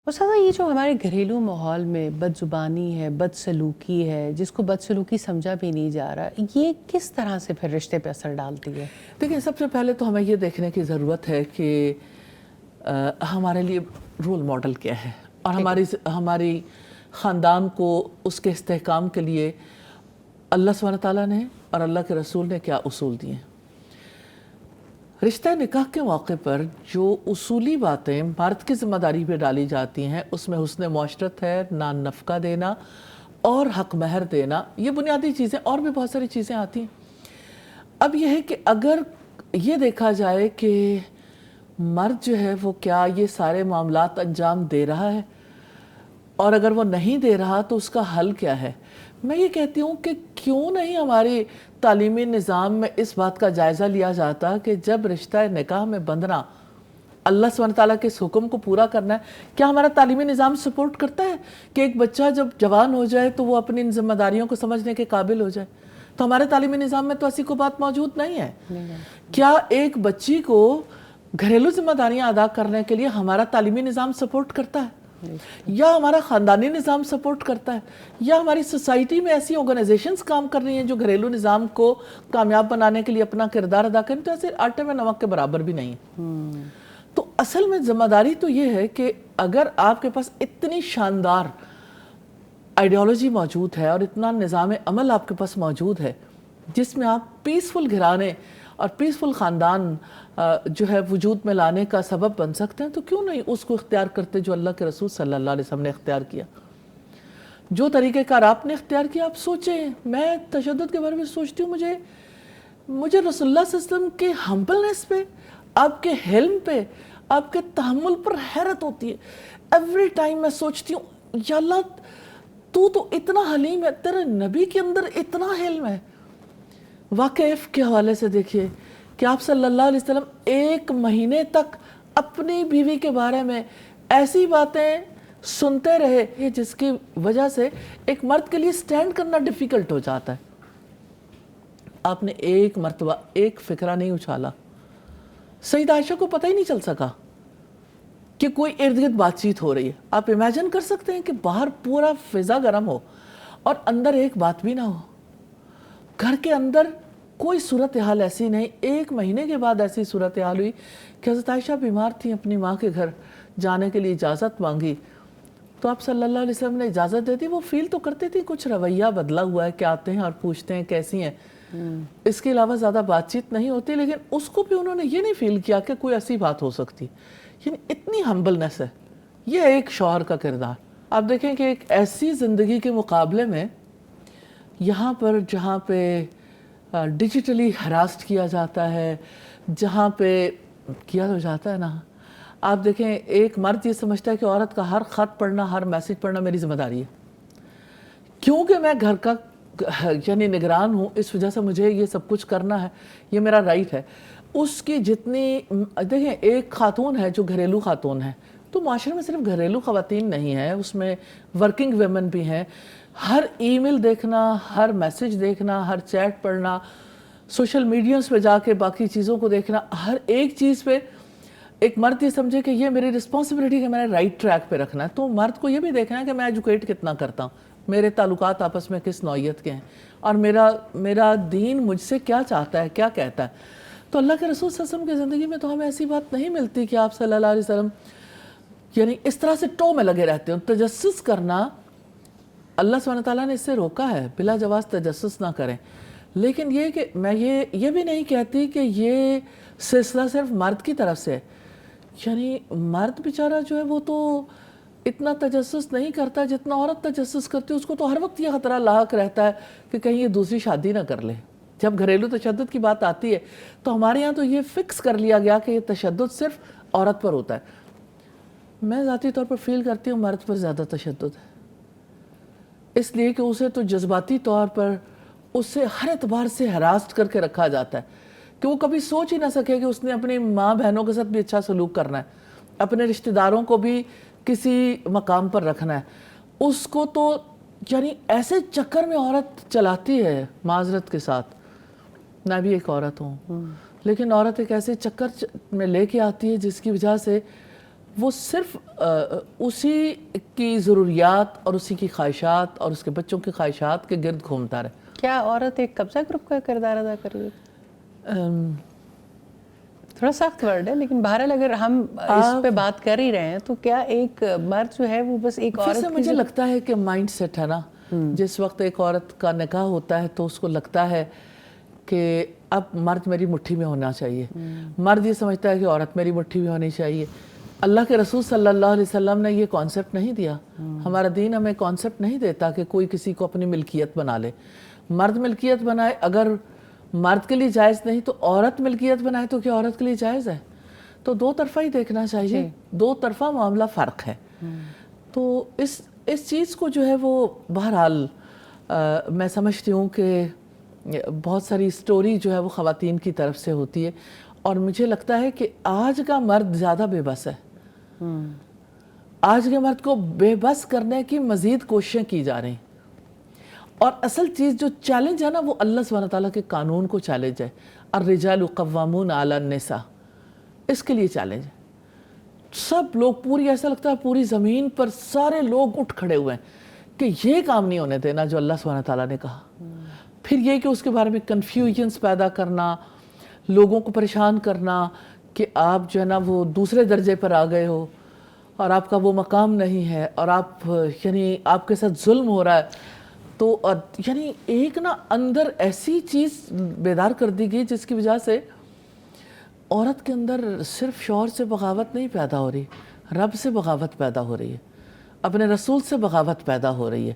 और सादा ये जो हमारे घरेलू माहौल में बदजुबानी है, बदसलूकी है, जिसको बदसलूकी समझा भी नहीं जा रहा, ये किस तरह से फिर रिश्ते पे असर डालती है? देखिए, सबसे पहले तो हमें ये देखने की ज़रूरत है कि हमारे लिए रोल मॉडल क्या है और ठीक है। हमारी ख़ानदान को उसके इस्तेहकाम के लिए अल्लाह सुब्हानहू व तआला ने और अल्लाह के रसूल ने क्या उसूल दिए हैं। रिश्ता निकाह के मौके पर जो उसूली बातें मर्द की ज़िम्मेदारी पे डाली जाती हैं, उसमें हुस्न मुआशरत है, नान नफ़का देना और हक़ महर देना, ये बुनियादी चीज़ें, और भी बहुत सारी चीज़ें आती हैं। अब यह है कि अगर ये देखा जाए कि मर्द जो है वो क्या ये सारे मामलात अंजाम दे रहा है, और अगर वो नहीं दे रहा तो उसका हल क्या है। मैं ये कहती हूँ कि क्यों नहीं हमारे तालीमी निज़ाम में इस बात का जायज़ा लिया जाता कि जब रिश्ता निकाह में बंधना अल्लाह सुब्हानहू व तआला के इस हुक्म को पूरा करना है, क्या हमारा तालीमी निज़ाम सपोर्ट करता है कि एक बच्चा जब जवान हो जाए तो वो अपनी इन जिम्मेदारियों को समझने के काबिल हो जाए। तो हमारे तालीमी निज़ाम में तो ऐसी कोई बात मौजूद नहीं है। क्या एक बच्ची को घरेलू जिम्मेदारियां अदा करने के लिए हमारा तालीमी निज़ाम सपोर्ट करता है, या हमारा ख़ानदानी निज़ाम सपोर्ट करता है, या हमारी सोसाइटी में ऐसी ऑर्गेनाइजेशंस काम कर रही हैं जो घरेलू निज़ाम को कामयाब बनाने के लिए अपना किरदार अदा करें? तो ऐसे आटे में नमक के बराबर भी नहीं है। तो असल में ज़िम्मेदारी तो ये है कि अगर आपके पास इतनी शानदार आइडियोलॉजी मौजूद है और इतना निज़ाम अमल आपके पास मौजूद है जिसमें आप पीसफुल घराने और पीसफुल ख़ानदान जो है वजूद में लाने का सबब बन सकते हैं, तो क्यों नहीं उसको इख्तियार करते जो अल्लाह के रसूल सल्लल्लाहु अलैहि वसल्लम ने इख्तियार किया, जो तरीक़ेकार आपने इख्तियार किया। आप सोचें, मैं तशद्दुद के बारे में सोचती हूँ, मुझे रसूलुल्लाह सल्लल्लाहु अलैहि वसल्लम के हम्बलनेस पे, आपके हिल्म पे, आपके तहम्मुल पर हैरत होती है। एवरी टाइम मैं सोचती हूँ, या अल्लाह तू तो इतना हलीम है, तेरे नबी के अंदर इतना हिल्म है। वाक़िफ़ के हवाले से देखिए कि आप सल्लल्लाहु अलैहि वसल्लम एक महीने तक अपनी बीवी के बारे में ऐसी बातें सुनते रहे जिसकी वजह से एक मर्द के लिए स्टैंड करना डिफ़िकल्ट हो जाता है। आपने एक मर्तबा एक फ़िक्रा नहीं उछाला। सईदा आयशा को पता ही नहीं चल सका कि कोई इर्द गिर्द बातचीत हो रही है। आप इमेजिन कर सकते हैं कि बाहर पूरा फ़िज़ा गर्म हो और अंदर एक बात भी ना हो। घर के अंदर कोई सूरत हाल ऐसी नहीं। एक महीने के बाद ऐसी सूरत हाल हुई कि हज़रत आयशा बीमार थी, अपनी माँ के घर जाने के लिए इजाज़त मांगी, तो आप सल्लल्लाहु अलैहि वसल्लम ने इजाज़त दे दी। वो फील तो करती थी कुछ रवैया बदला हुआ है, कि आते हैं और पूछते हैं कैसी हैं, इसके अलावा ज़्यादा बातचीत नहीं होती। लेकिन उसको भी उन्होंने ये नहीं फील किया कि कोई ऐसी बात हो सकती। यानी इतनी हम्बलनेस है। ये एक शौहर का किरदार। आप देखें कि एक ऐसी ज़िंदगी के मुकाबले में यहाँ पर जहाँ पे डिजिटली हरास्ट किया जाता है, जहाँ पे किया तो जाता है ना, आप देखें एक मर्द ये समझता है कि औरत का हर ख़त पढ़ना, हर मैसेज पढ़ना मेरी ज़िम्मेदारी है, क्योंकि मैं घर का यानी निगरान हूँ, इस वजह से मुझे ये सब कुछ करना है, ये मेरा राइट है। उसकी जितनी देखें, एक खातून है जो घरेलू खातून है, तो माशरे में सिर्फ घरेलू ख़वातीन नहीं है, उसमें वर्किंग वेमेन भी हैं। हर ईमेल देखना, हर मैसेज देखना, हर चैट पढ़ना, सोशल मीडियाज़ पे जाके बाकी चीज़ों को देखना, हर एक चीज़ पे एक मर्द ये समझे कि ये मेरी रिस्पॉन्सिबिलिटी है, मैंने राइट ट्रैक पे रखना है। तो मर्द को ये भी देखना है कि मैं एजुकेट कितना करता हूँ, मेरे ताल्लुकात आपस में किस नौइयत के हैं, और मेरा दीन मुझसे क्या चाहता है, क्या कहता है। तो अल्लाह के रसूल सल्लल्लाहु अलैहि वसल्लम की ज़िंदगी में तो हमें ऐसी बात नहीं मिलती कि आप सल्लल्लाहु अलैहि वसल्लम यानी इस तरह से टो में लगे रहते हो। तजस्सुस करना अल्लाह सुब्हानहू व तआला ने इससे रोका है, बिला जवाज़ तजस्सुस ना करें। लेकिन ये कि मैं ये भी नहीं कहती कि ये सिलसिला सिर्फ मर्द की तरफ से है। यानी मर्द बेचारा जो है वो तो इतना तजस्सुस नहीं करता जितना औरत तजस्सुस करती है। उसको तो हर वक्त ये ख़तरा लाहक रहता है कि कहीं ये दूसरी शादी ना कर ले। जब घरेलू तशद्दुद की बात आती है तो हमारे यहाँ तो ये फ़िक्स कर लिया गया कि ये तशद्दुद सिर्फ औरत पर होता है। मैं ज़ाती तौर पर फ़ील करती हूँ मर्द पर ज़्यादा तशद्दुद है, इसलिए कि उसे तो जज्बाती तौर पर उससे हर एतबार से हरास्ट करके रखा जाता है कि वो कभी सोच ही ना सके कि उसने अपनी माँ बहनों के साथ भी अच्छा सलूक करना है, अपने रिश्तेदारों को भी किसी मकाम पर रखना है। उसको तो यानी ऐसे चक्कर में औरत चलाती है, माजरत के साथ, मैं भी एक औरत हूँ, लेकिन औरत एक ऐसे चक्कर में लेके आती है जिसकी वजह से وہ صرف اسی کی ضروریات اور اسی کی خواہشات اور اس کے بچوں کی خواہشات کے گرد گھومتا رہے. کیا عورت ایک قبضہ گروپ کا کردار ادا کر رہی ہے؟ تھوڑا سخت ورڈ ہے لیکن بہرحال اگر ہم اس پہ بات کر ہی رہے ہیں تو کیا ایک مرد جو ہے وہ بس ایک پھر عورت سے کی مجھے لگتا ہے کہ مائنڈ سیٹ ہے نا. جس وقت ایک عورت کا نکاح ہوتا ہے تو اس کو لگتا ہے کہ اب مرد میری مٹھی میں ہونا چاہیے. مرد یہ سمجھتا ہے کہ عورت میری مٹھی میں ہونی چاہیے. اللہ کے رسول صلی اللہ علیہ وسلم نے یہ کانسیپٹ نہیں دیا. ہمارا دین ہمیں کانسیپٹ نہیں دیتا کہ کوئی کسی کو اپنی ملکیت بنا لے. مرد ملکیت بنائے، اگر مرد کے لیے جائز نہیں تو عورت ملکیت بنائے تو کیا عورت کے لیے جائز ہے؟ تو دو طرفہ ہی دیکھنا چاہیے. دو طرفہ معاملہ فرق ہے. تو اس چیز کو جو ہے وہ بہرحال میں سمجھتی ہوں کہ بہت ساری سٹوری جو ہے وہ خواتین کی طرف سے ہوتی ہے اور مجھے لگتا ہے کہ آج کا مرد زیادہ بے بس ہے. آج کے مرد کو بے بس کرنے کی مزید کوششیں کی جا رہی ہیں اور اصل چیز جو چیلنج ہے نا وہ اللہ سبحانہ تعالیٰ کے قانون کو چیلنج ہے. الرجال قوامون علی النساء، اس کے لیے چیلنج ہے. سب لوگ پوری ایسا لگتا ہے پوری زمین پر سارے لوگ اٹھ کھڑے ہوئے ہیں کہ یہ کام نہیں ہونے دینا جو اللہ سبحانہ تعالیٰ نے کہا. پھر یہ کہ اس کے بارے میں کنفیوژنس پیدا کرنا، لوگوں کو پریشان کرنا کہ آپ جو ہے نا وہ دوسرے درجے پر آ گئے ہو اور آپ کا وہ مقام نہیں ہے اور آپ یعنی آپ کے ساتھ ظلم ہو رہا ہے. تو یعنی ایک نا اندر ایسی چیز بیدار کر دی گئی جس کی وجہ سے عورت کے اندر صرف شوہر سے بغاوت نہیں پیدا ہو رہی، رب سے بغاوت پیدا ہو رہی ہے، اپنے رسول سے بغاوت پیدا ہو رہی ہے.